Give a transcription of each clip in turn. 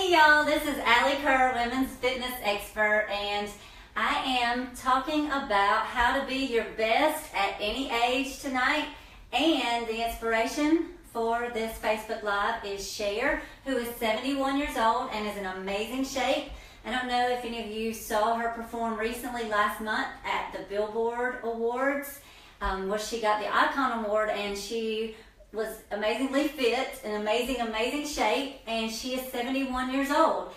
Hey y'all, this is Alli Kerr, women's fitness expert, and I am talking about how to be your best at any age tonight. And the inspiration for this Facebook Live is Cher, who is 71 years old and is in amazing shape. I don't know if any of you saw her perform recently last month at the Billboard Awards, where she got the Icon Award, and she was amazingly fit, in amazing shape, and she is 71 years old.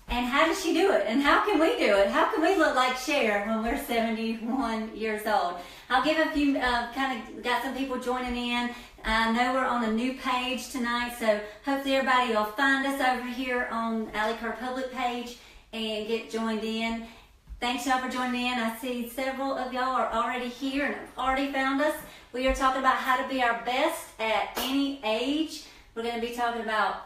And how does she do it? And how can we do it? How can we look like Cher when we're 71 years old? I'll give a few, got some people joining in. I know we're on a new page tonight, so hopefully everybody will find us over here on Alli Kerr public page and get joined in. Thanks y'all for joining in. I see several of y'all are already here and have already found us. We are talking about how to be our best at any age. We're going to be talking about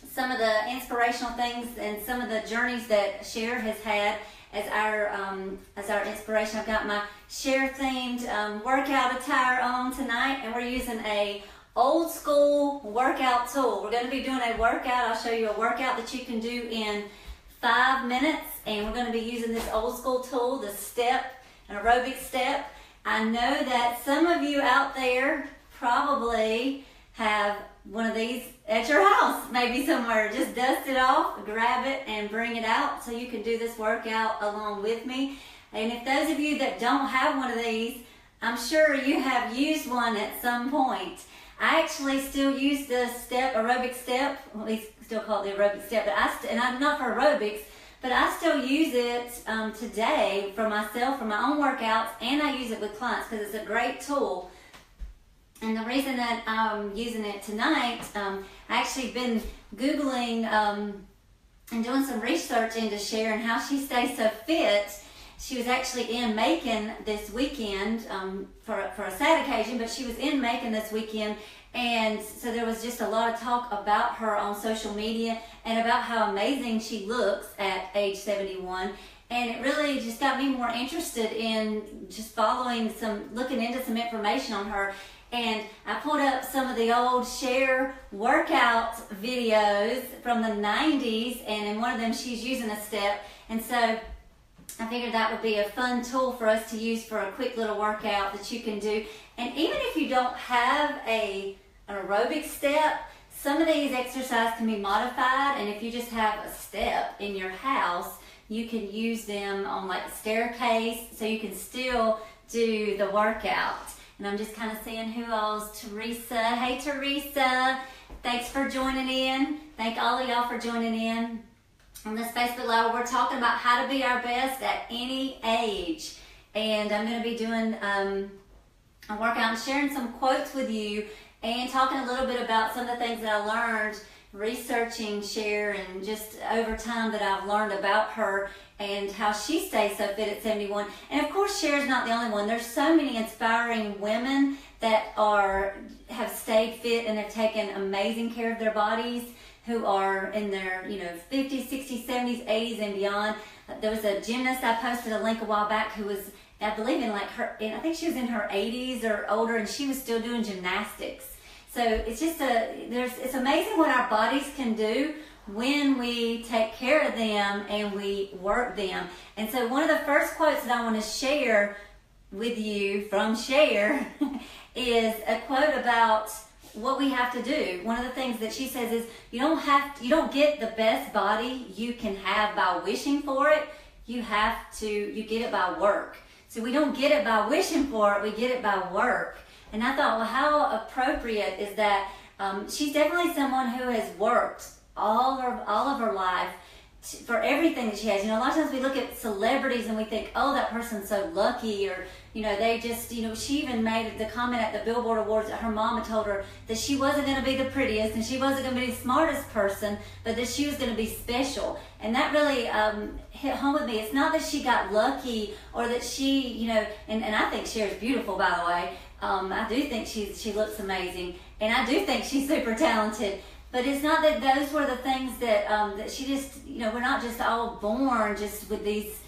some of the inspirational things and some of the journeys that Cher has had as our inspiration. I've got my Cher themed workout attire on tonight, and we're using a old school workout tool. We're going to be doing a workout. I'll show you a workout that you can do in 5 minutes, and we're going to be using this old school tool, the step, an aerobic step. I know that some of you out there probably have one of these at your house, maybe somewhere. Just dust it off, grab it, and bring it out so you can do this workout along with me. And if those of you that don't have one of these, I'm sure you have used one at some point. I actually still use the step, aerobic step. We still call it the aerobic step, but and I'm not for aerobics, but I still use it today for myself, for my own workouts, and I use it with clients because it's a great tool. And the reason that I'm using it tonight, I actually been Googling and doing some research into Cher and how she stays so fit. She was actually in Macon this weekend for a sad occasion, but she was in Macon this weekend, and so there was just a lot of talk about her on social media and about how amazing she looks at age 71. And it really just got me more interested in just looking into some information on her. And I pulled up some of the old Cher workout videos from the 90s, and in one of them she's using a step. And so I figured that would be a fun tool for us to use for a quick little workout that you can do. And even if you don't have an aerobic step, some of these exercises can be modified, and if you just have a step in your house, you can use them on like a staircase so you can still do the workout. And I'm just kind of seeing who all's Teresa. Hey Teresa, thanks for joining in. Thank all of y'all for joining in on this Facebook Live. We're talking about how to be our best at any age. And I'm going to be doing a workout and sharing some quotes with you and talking a little bit about some of the things that I learned researching Cher and just over time that I've learned about her and how she stays so fit at 71. And of course, Cher's not the only one. There's so many inspiring women that have stayed fit and have taken amazing care of their bodies, who are in their 50s, 60s, 70s, 80s, and beyond. There was a gymnast I posted a link a while back who was, I believe, I think she was in her 80s or older, and she was still doing gymnastics. So it's just it's amazing what our bodies can do when we take care of them and we work them. And so one of the first quotes that I want to share with you from Cher is a quote about what we have to do. One of the things that she says is you don't get the best body you can have by wishing for it. You get it by work. So we don't get it by wishing for it, we get it by work. And I thought, well, how appropriate is that? She's definitely someone who has worked all of her life for everything that she has. A lot of times we look at celebrities and we think, oh, that person's so lucky, or they just, she even made the comment at the Billboard Awards that her mama told her that she wasn't going to be the prettiest and she wasn't going to be the smartest person, but that she was going to be special. And that really hit home with me. It's not that she got lucky or that she, and I think Cher's beautiful, by the way. I do think she looks amazing, and I do think she's super talented. But it's not that those were the things that she just, we're not just all born just with these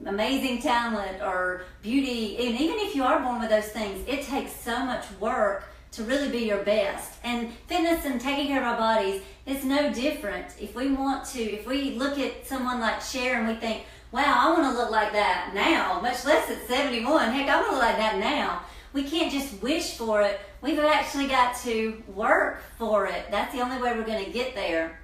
amazing talent or beauty. And even if you are born with those things, it takes so much work to really be your best. And fitness and taking care of our bodies is no different. If we look at someone like Cher and we think, wow, I want to look like that now, much less at 71. Heck, I want to look like that now. We can't just wish for it. We've actually got to work for it. That's the only way we're going to get there.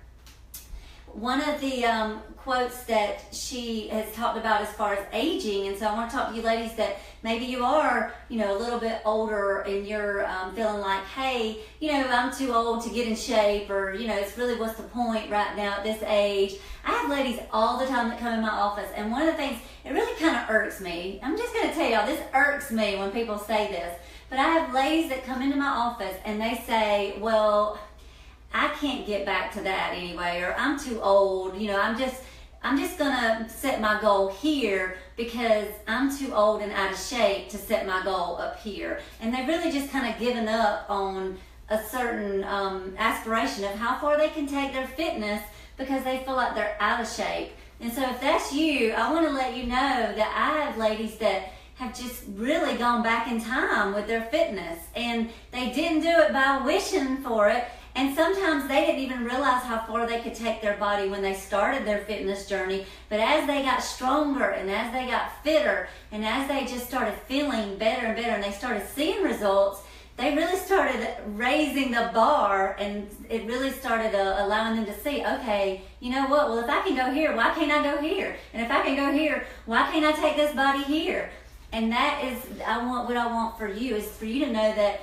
One of the quotes that she has talked about as far as aging, and so I want to talk to you ladies that maybe you are, a little bit older and you're feeling like, hey, I'm too old to get in shape, or, it's really what's the point right now at this age. I have ladies all the time that come in my office, and one of the things, it really kind of irks me. I'm just going to tell y'all, this irks me when people say this, but I have ladies that come into my office and they say, well, I can't get back to that anyway, or I'm too old, I'm just gonna set my goal here because I'm too old and out of shape to set my goal up here. And they've really just kind of given up on a certain aspiration of how far they can take their fitness because they feel like they're out of shape. And so if that's you, I want to let you know that I have ladies that have just really gone back in time with their fitness, and they didn't do it by wishing for it. And sometimes they didn't even realize how far they could take their body when they started their fitness journey. But as they got stronger and as they got fitter and as they just started feeling better and better and they started seeing results, they really started raising the bar, and it really started allowing them to see, okay, you know what, well, if I can go here, why can't I go here? And if I can go here, why can't I take this body here? And that is, what I want for you is for you to know that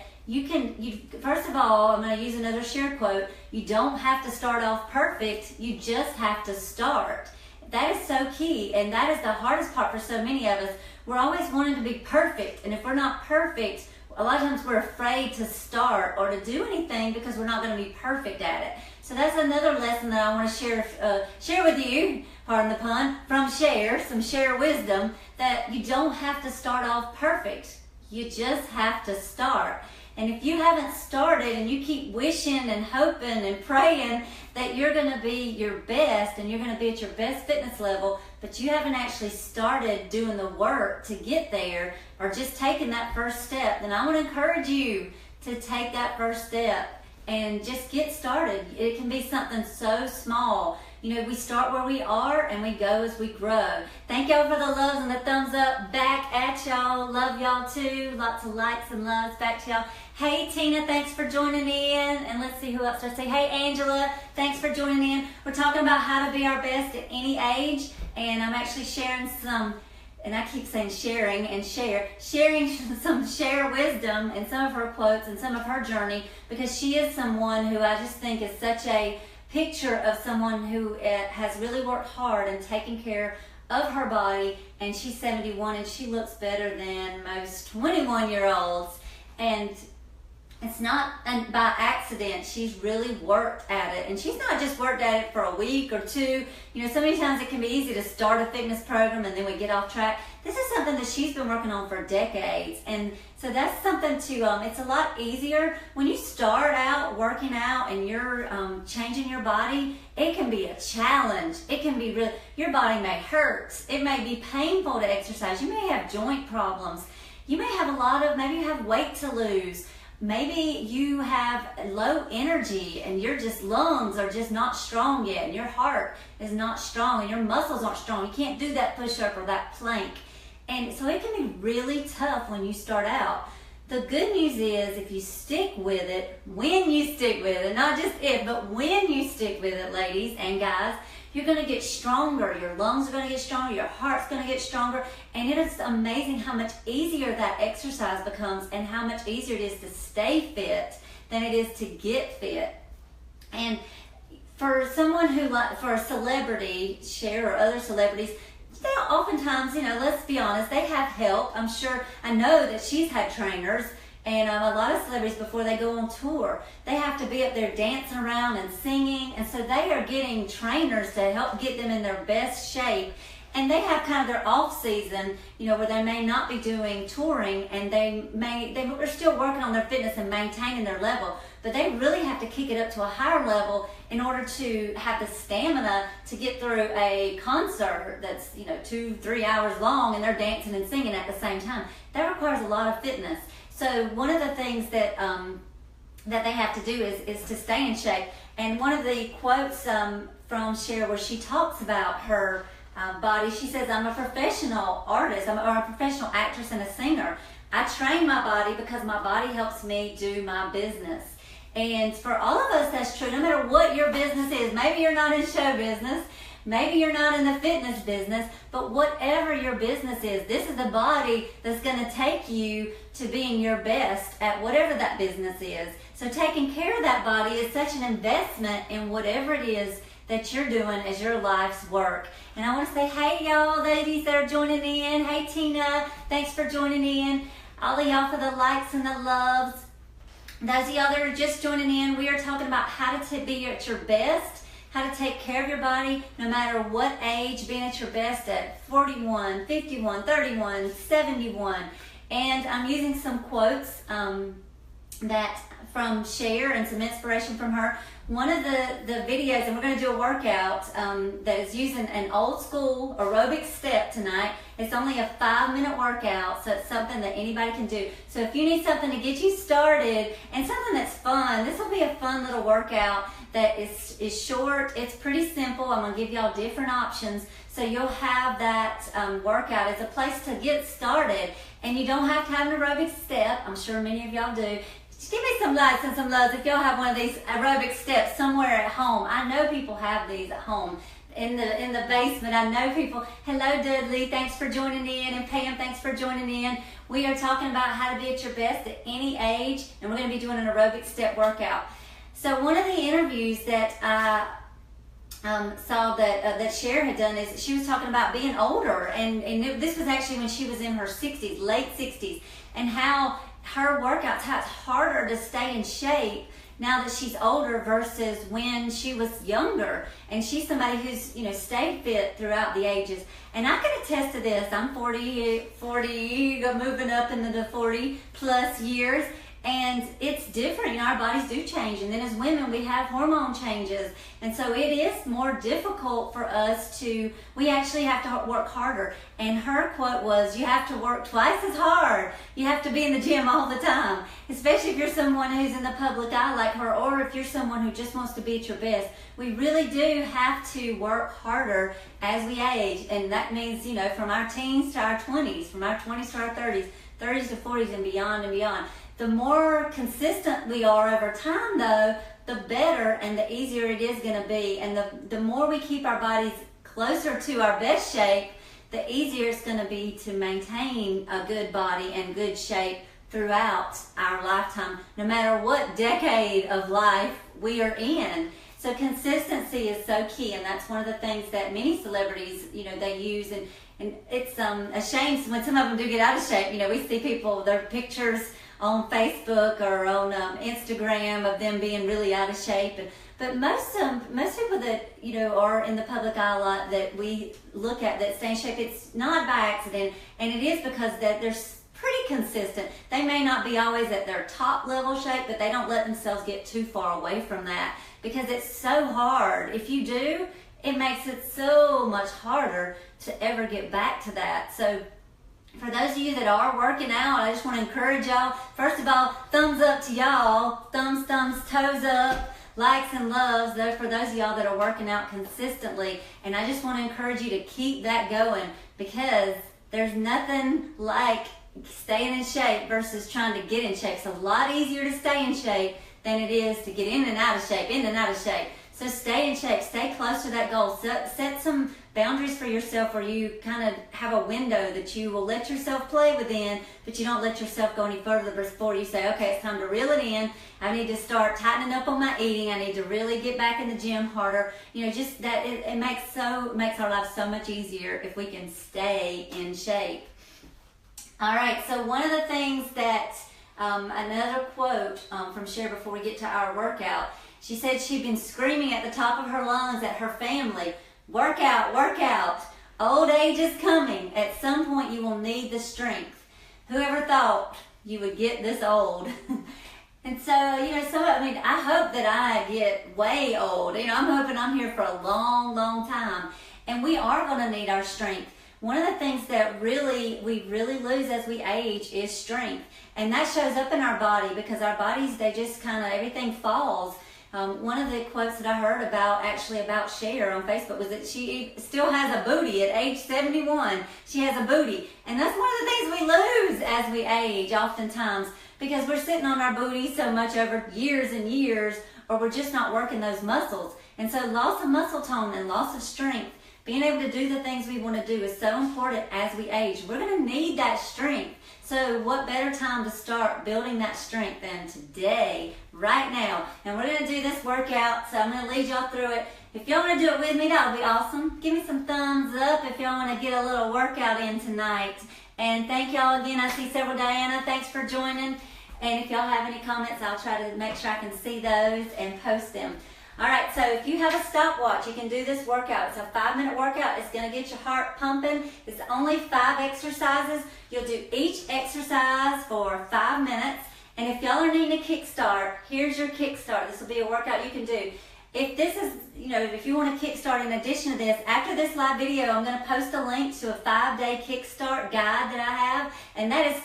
first of all, I'm going to use another Cher quote, you don't have to start off perfect, you just have to start. That is so key, and that is the hardest part for so many of us. We're always wanting to be perfect, and if we're not perfect, a lot of times we're afraid to start or to do anything because we're not going to be perfect at it. So that's another lesson that I want to share with you, pardon the pun, from Cher, some Cher wisdom, that you don't have to start off perfect. You just have to start. And if you haven't started and you keep wishing and hoping and praying that you're going to be your best and you're going to be at your best fitness level, but you haven't actually started doing the work to get there or just taking that first step, then I want to encourage you to take that first step and just get started. It can be something so small. We start where we are and we go as we grow. Thank y'all for the loves and the thumbs up back at y'all. Love y'all too. Lots of likes and loves back to y'all. Hey Tina, thanks for joining in. And let's see who else I say. Hey Angela, thanks for joining in. We're talking about how to be our best at any age. And I'm actually sharing some, and I keep saying sharing some Cher wisdom and some of her quotes and some of her journey, because she is someone who I just think is such a picture of someone who has really worked hard and taken care of her body, and she's 71 and she looks better than most 21-year-olds, and it's not by accident. She's really worked at it, and she's not just worked at it for a week or two. So many times it can be easy to start a fitness program and then we get off track. This is something that she's been working on for decades, and so that's something to, it's a lot easier when you start out working out and you're changing your body. It can be a challenge. It can be real. Your body may hurt. It may be painful to exercise. You may have joint problems. You may have maybe you have weight to lose. Maybe you have low energy and your lungs are just not strong yet, and your heart is not strong and your muscles aren't strong. You can't do that push-up or that plank. And so it can be really tough when you start out. The good news is if you stick with it, when you stick with it, not just if, but when you stick with it, ladies and guys, you're going to get stronger. Your lungs are going to get stronger. Your heart's going to get stronger. And it is amazing how much easier that exercise becomes and how much easier it is to stay fit than it is to get fit. And for someone for a celebrity, Cher or other celebrities, they oftentimes, let's be honest, they have help. I know that she's had trainers. And a lot of celebrities, before they go on tour, they have to be up there dancing around and singing. And so they are getting trainers to help get them in their best shape. And they have kind of their off season, where they may not be doing touring, and they're still working on their fitness and maintaining their level. But they really have to kick it up to a higher level in order to have the stamina to get through a concert that's, 2-3 hours long, and they're dancing and singing at the same time. That requires a lot of fitness. So one of the things that that they have to do is to stay in shape. And one of the quotes from Cher, where she talks about her body, she says, "I'm a professional artist, or a professional actress and a singer. I train my body because my body helps me do my business." And for all of us, that's true. No matter what your business is, maybe you're not in show business, maybe you're not in the fitness business, but whatever your business is, this is the body that's going to take you to being your best at whatever that business is. So taking care of that body is such an investment in whatever it is that you're doing as your life's work. And I want to say, hey y'all ladies that are joining in. Hey Tina, thanks for joining in. All of y'all for the likes and the loves. Those of y'all that are just joining in, we are talking about how to be at your best, how to take care of your body no matter what age, being at your best at 41, 51, 31, 71. And I'm using some quotes that from Cher and some inspiration from her. One of the videos, and we're going to do a workout that is using an old school aerobic step tonight. It's only a 5-minute workout, so it's something that anybody can do. So if you need something to get you started and something that's fun, this will be a fun little workout that is short. It's pretty simple. I'm going to give y'all different options, so you'll have that workout as a place to get started. And you don't have to have an aerobic step. I'm sure many of y'all do. Just give me some likes and some loves if y'all have one of these aerobic steps somewhere at home. I know people have these at home. In the basement, I know people. Hello Dudley, thanks for joining in, and Pam, thanks for joining in. We are talking about how to be at your best at any age, and we're going to be doing an aerobic step workout. So one of the interviews that I saw that Cher had done is she was talking about being older, and this was actually when she was in her 60s, late 60s, and how her workouts, how it's harder to stay in shape now that she's older versus when she was younger. And she's somebody who's, stayed fit throughout the ages. And I can attest to this. I'm 40, moving up into the 40 plus years. And it's different. Our bodies do change. And then as women, we have hormone changes. And so it is more difficult for us we actually have to work harder. And her quote was, you have to work twice as hard. You have to be in the gym all the time. Especially if you're someone who's in the public eye like her, or if you're someone who just wants to be at your best. We really do have to work harder as we age. And that means, from our teens to our 20s, from our 20s to our 30s, 30s to 40s and beyond and beyond. The more consistent we are over time, though, the better and the easier it is going to be. And the more we keep our bodies closer to our best shape, the easier it's going to be to maintain a good body and good shape throughout our lifetime, no matter what decade of life we are in. So consistency is so key, and that's one of the things that many celebrities, they use. And it's a shame when some of them do get out of shape. We see people, their pictures on Facebook or on Instagram of them being really out of shape. But most people that are in the public eye a lot that we look at that stay in shape, it's not by accident, and it is because that they're pretty consistent. They may not be always at their top level shape, but they don't let themselves get too far away from that, because it's so hard. If you do, it makes it so much harder to ever get back to that. So for those of you that are working out, I just want to encourage y'all. First of all, thumbs up to y'all. Thumbs, toes up, likes and loves. For those of y'all that are working out consistently. And I just want to encourage you to keep that going, because there's nothing like staying in shape versus trying to get in shape. It's a lot easier to stay in shape than it is to get in and out of shape, So stay in shape, stay close to that goal. Set some boundaries for yourself where you kind of have a window that you will let yourself play within, but you don't let yourself go any further before you say, okay, it's time to reel it in. I need to start tightening up on my eating. I need to really get back in the gym harder. Just that it makes our life so much easier if we can stay in shape. All right, so one of the things that, another quote from Cher before we get to our workout, she said she'd been screaming at the top of her lungs at her family, work out, work out. Old age is coming. At some point you will need the strength. Whoever thought you would get this old? And so, I hope that I get way old. I'm hoping I'm here for a long, long time. And we are going to need our strength. one of the things that we really lose as we age is strength. And that shows up in our body because our bodies, they just kind of, everything falls. One of the quotes that I heard about Cher on Facebook was that she still has a booty at age 71. She has a booty. And that's one of the things we lose as we age oftentimes because we're sitting on our booty so much over years and years, or we're just not working those muscles. And so loss of muscle tone and loss of strength, being able to do the things we want to do is so important as we age. We're going to need that strength. So what better time to start building that strength than today, right now. And we're going to do this workout, so I'm going to lead y'all through it. If y'all want to do it with me, that would be awesome. Give me some thumbs up if y'all want to get a little workout in tonight. And thank y'all again. I see several. Diana, thanks for joining. And if y'all have any comments, I'll try to make sure I can see those and post them. All right, so if you have a stopwatch, you can do this workout. It's a 5-minute workout. It's going to get your heart pumping. It's only 5 exercises. You'll do each exercise for 5 minutes. And if y'all are needing a kickstart, here's your kickstart. This will be a workout you can do. If this is, if you want to kickstart in addition to this, after this live video, I'm going to post a link to a 5-day kickstart guide that I have. And that is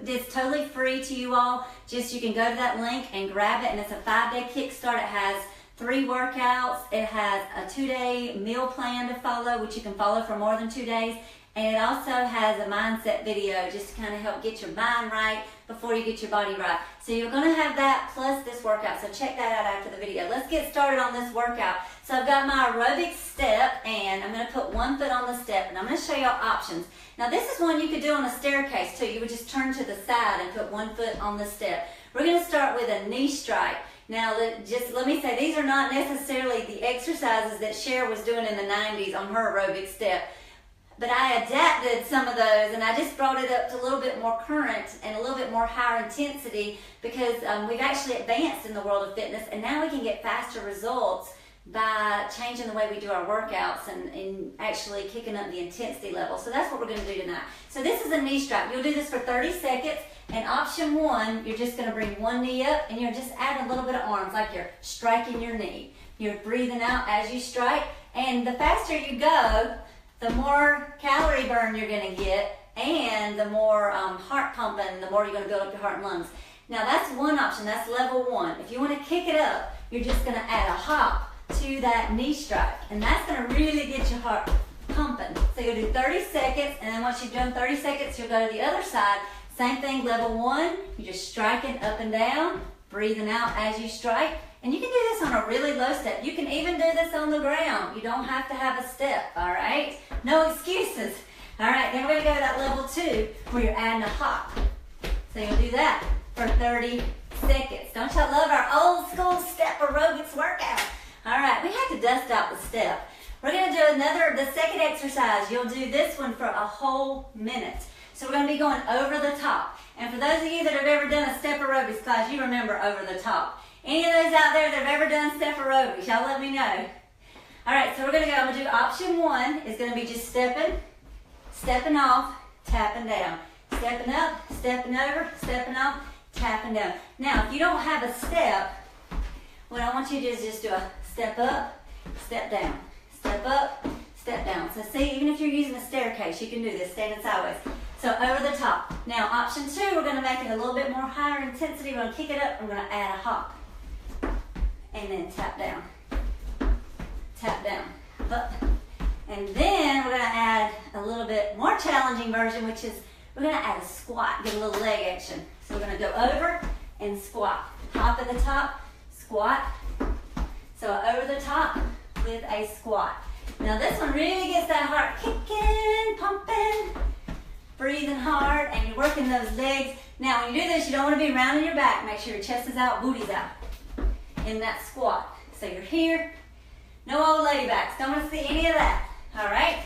it's totally free to you all. Just you can go to that link and grab it. And it's a 5-day kickstart. It has 3 workouts. It has a 2-day meal plan to follow, which you can follow for more than 2 days. And it also has a mindset video just to kind of help get your mind right before you get your body right. So you're going to have that plus this workout. So check that out after the video. Let's get started on this workout. So I've got my aerobic step, and I'm going to put one foot on the step, and I'm going to show y'all options. Now this is one you could do on a staircase too. You would just turn to the side and put one foot on the step. We're going to start with a knee strike. Now, let me say, these are not necessarily the exercises that Cher was doing in the 90s on her aerobic step, but I adapted some of those, and I just brought it up to a little bit more current and a little bit more higher intensity because we've actually advanced in the world of fitness, and now we can get faster results by changing the way we do our workouts and actually kicking up the intensity level. So that's what we're going to do tonight. So this is a knee strike. You'll do this for 30 seconds. And option 1, you're just going to bring one knee up and you're just adding a little bit of arms like you're striking your knee. You're breathing out as you strike. And the faster you go, the more calorie burn you're going to get and the more heart pumping, the more you're going to build up your heart and lungs. Now that's one option. That's level 1. If you want to kick it up, you're just going to add a hop to that knee strike. And that's going to really get your heart pumping. So you'll do 30 seconds, and then once you've done 30 seconds, you'll go to the other side. Same thing, level 1, you're just striking up and down, breathing out as you strike. And you can do this on a really low step. You can even do this on the ground. You don't have to have a step, all right? No excuses. All right, then we're going to go to that level 2 where you're adding a hop. So you'll do that for 30 seconds. Don't y'all love our old school step aerobics workout? All right, we have to dust out the step. We're going to do the second exercise. You'll do this one for a whole minute. So we're going to be going over the top. And for those of you that have ever done a step aerobics class, you remember over the top. Any of those out there that have ever done step aerobics, y'all let me know. All right, so we're going to go. I'm going to do option 1 is going to be just stepping off, tapping down. Stepping up, stepping over, stepping off, tapping down. Now, if you don't have a step, what I want you to do is just do a step up, step down. Step up, step down. So see, even if you're using a staircase, you can do this, standing sideways. So over the top. Now option 2, we're going to make it a little bit more higher intensity. We're going to kick it up. We're going to add a hop. And then tap down. Tap down. Up. And then we're going to add a little bit more challenging version, which is we're going to add a squat. Get a little leg action. So we're going to go over and squat. Hop at the top, squat. So over the top with a squat. Now this one really gets that heart kicking, pumping, breathing hard, and you're working those legs. Now when you do this, you don't want to be rounding your back. Make sure your chest is out, booty's out in that squat. So you're here. No old lady backs. Don't want to see any of that. All right?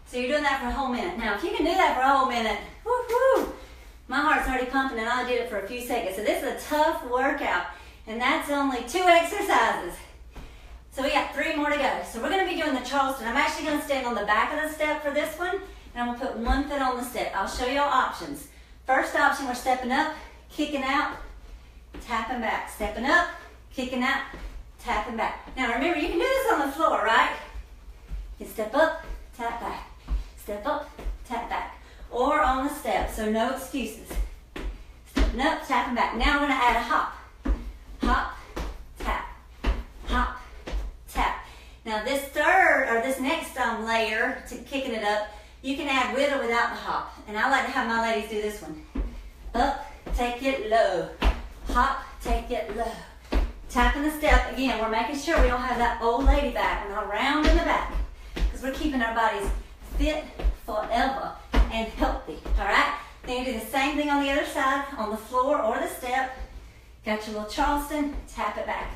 So you're doing that for a whole minute. Now if you can do that for a whole minute, woo-hoo, my heart's already pumping and I did it for a few seconds. So this is a tough workout, and that's only 2 exercises. So we got 3 more to go. So we're going to be doing the Charleston. I'm actually going to stand on the back of the step for this one, and I'm going to put one foot on the step. I'll show y'all options. First option, we're stepping up, kicking out, tapping back. Stepping up, kicking out, tapping back. Now remember, you can do this on the floor, right? You can step up, tap back. Step up, or on the step, so no excuses. Stepping up, tapping back. Now we're gonna add a hop. Hop, tap, hop, tap. Now this next layer to kicking it up, you can add with or without the hop. And I like to have my ladies do this one. Up, take it low. Hop, take it low. Tapping the step. Again, we're making sure we don't have that old lady back. We're not round in the back. Because we're keeping our bodies fit forever and healthy. Alright? Then you do the same thing on the other side, on the floor or the step. Got your little Charleston, tap it back.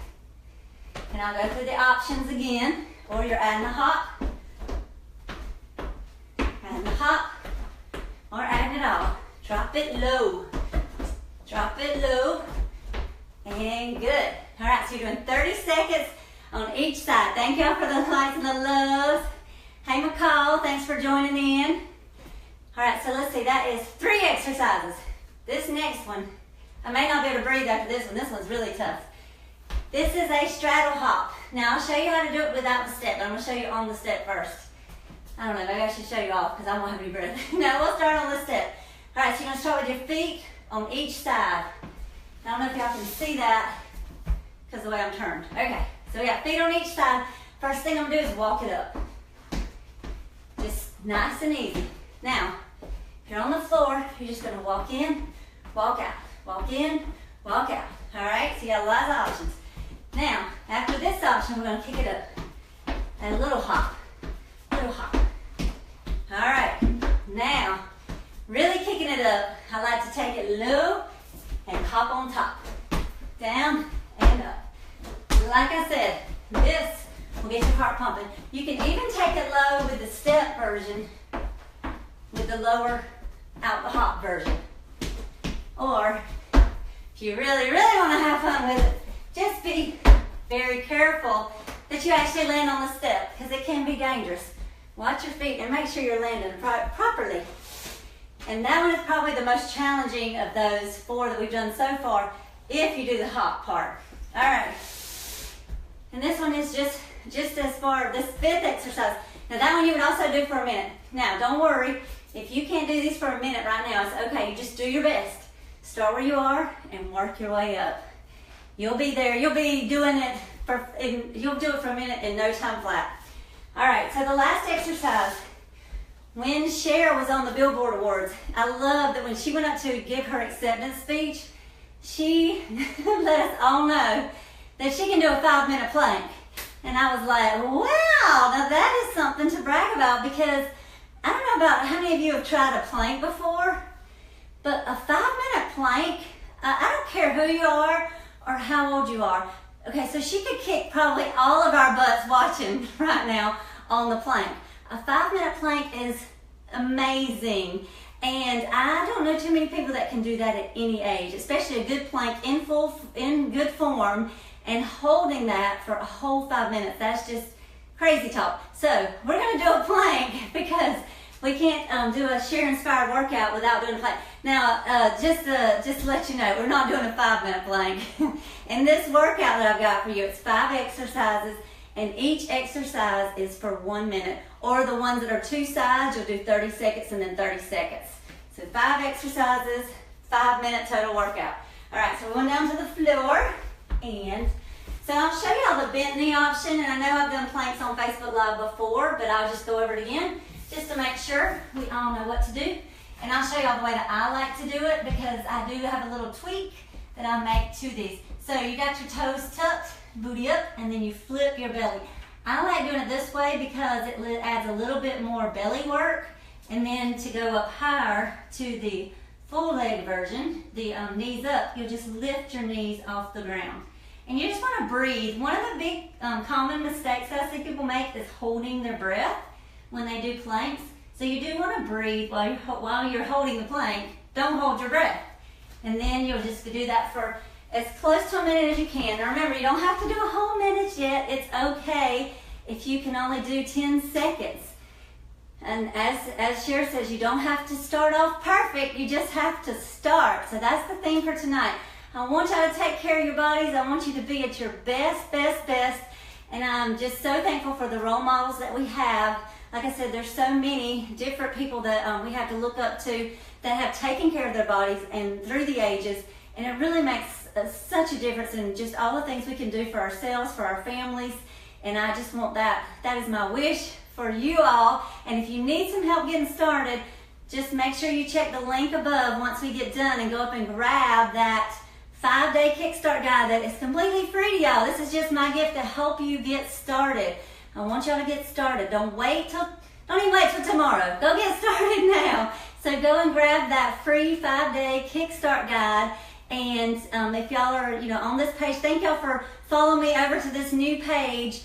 And I'll go through the options again. Or you're adding a hop. Adding a hop. Or adding it all. Drop it low. Drop it low. And good. Alright, so you're doing 30 seconds on each side. Thank y'all for the likes and the loves. Hey McCall, thanks for joining in. Alright, so let's see, that is 3 exercises. This next one, I may not be able to breathe after this one. This one's really tough. This is a straddle hop. Now I'll show you how to do it without the step, but I'm going to show you on the step first. I don't know, maybe I should show you off because I won't have any breath. No, we'll start on the step. Alright, so you're going to start with your feet on each side. I don't know if y'all can see that because of the way I'm turned. Okay, so we got feet on each side. First thing I'm going to do is walk it up. Just nice and easy. Now, if you're on the floor, you're just going to walk in, walk out. Walk in, walk out. Alright, so you got lots of options. Now, after this option, we're going to kick it up. And a little hop. Little hop. Alright, now, really kicking it up. I like to take it low and hop on top. Down and up. Like I said, this will get your heart pumping. You can even take it low with the step version, with the lower out the hop version. Or, if you really, really want to have fun with it, just be very careful that you actually land on the step because it can be dangerous. Watch your feet and make sure you're landing properly. And that one is probably the most challenging of those 4 that we've done so far if you do the hop part. All right. And this one is just as far, this 5th exercise. Now that one you would also do for a minute. Now don't worry, if you can't do these for a minute right now, it's okay. You just do your best. Start where you are and work your way up. You'll be there. You'll be doing it you'll do it for a minute in no time flat. All right, so the last exercise, when Cher was on the Billboard Awards, I love that when she went up to give her acceptance speech, she let us all know that she can do a 5-minute plank. And I was like, wow, now that is something to brag about because I don't know about how many of you have tried a plank before, but a 5-minute plank, I don't care who you are or how old you are. Okay, so she could kick probably all of our butts watching right now on the plank. A 5-minute plank is amazing. And I don't know too many people that can do that at any age, especially a good plank in good form and holding that for a whole 5 minutes. That's just crazy talk. So we're going to do a plank because we can't do a Cher inspired workout without doing a plank. Now, just to let you know, we're not doing a 5-minute plank. In this workout that I've got for you, it's 5 exercises, and each exercise is for 1 minute. Or the ones that are 2 sides, you'll do 30 seconds and then 30 seconds. So 5 exercises, 5-minute total workout. All right, so we went down to the floor, and so I'll show you all the bent knee option, and I know I've done planks on Facebook Live before, but I'll just go over it again, just to make sure we all know what to do. And I'll show you all the way that I like to do it because I do have a little tweak that I make to these. So you got your toes tucked, booty up, and then you flip your belly. I like doing it this way because it adds a little bit more belly work. And then to go up higher to the full leg version, the knees up, you'll just lift your knees off the ground. And you just want to breathe. One of the big common mistakes I see people make is holding their breath when they do planks. So you do want to breathe while you're holding the plank. Don't hold your breath. And then you'll just do that for as close to a minute as you can. Now remember, you don't have to do a whole minute yet. It's okay if you can only do 10 seconds. And as Cher says, you don't have to start off perfect. You just have to start. So that's the thing for tonight. I want y'all to take care of your bodies. I want you to be at your best, best, best. And I'm just so thankful for the role models that we have like I said, there's so many different people that we have to look up to that have taken care of their bodies and through the ages, and it really makes such a difference in just all the things we can do for ourselves, for our families, and I just want that. That is my wish for you all, and if you need some help getting started, just make sure you check the link above once we get done and go up and grab that 5-day kickstart guide that is completely free to y'all. This is just my gift to help you get started. I want y'all to get started. Don't even wait till tomorrow. Go get started now. So go and grab that free 5-day kickstart guide. And if y'all are on this page, thank y'all for following me over to this new page,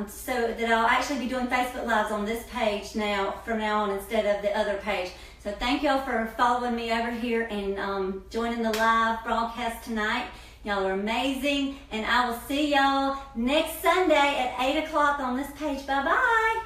so that I'll actually be doing Facebook Lives on this page from now on instead of the other page. So thank y'all for following me over here and joining the live broadcast tonight. Y'all are amazing, and I will see y'all next Sunday at 8 o'clock on this page. Bye-bye.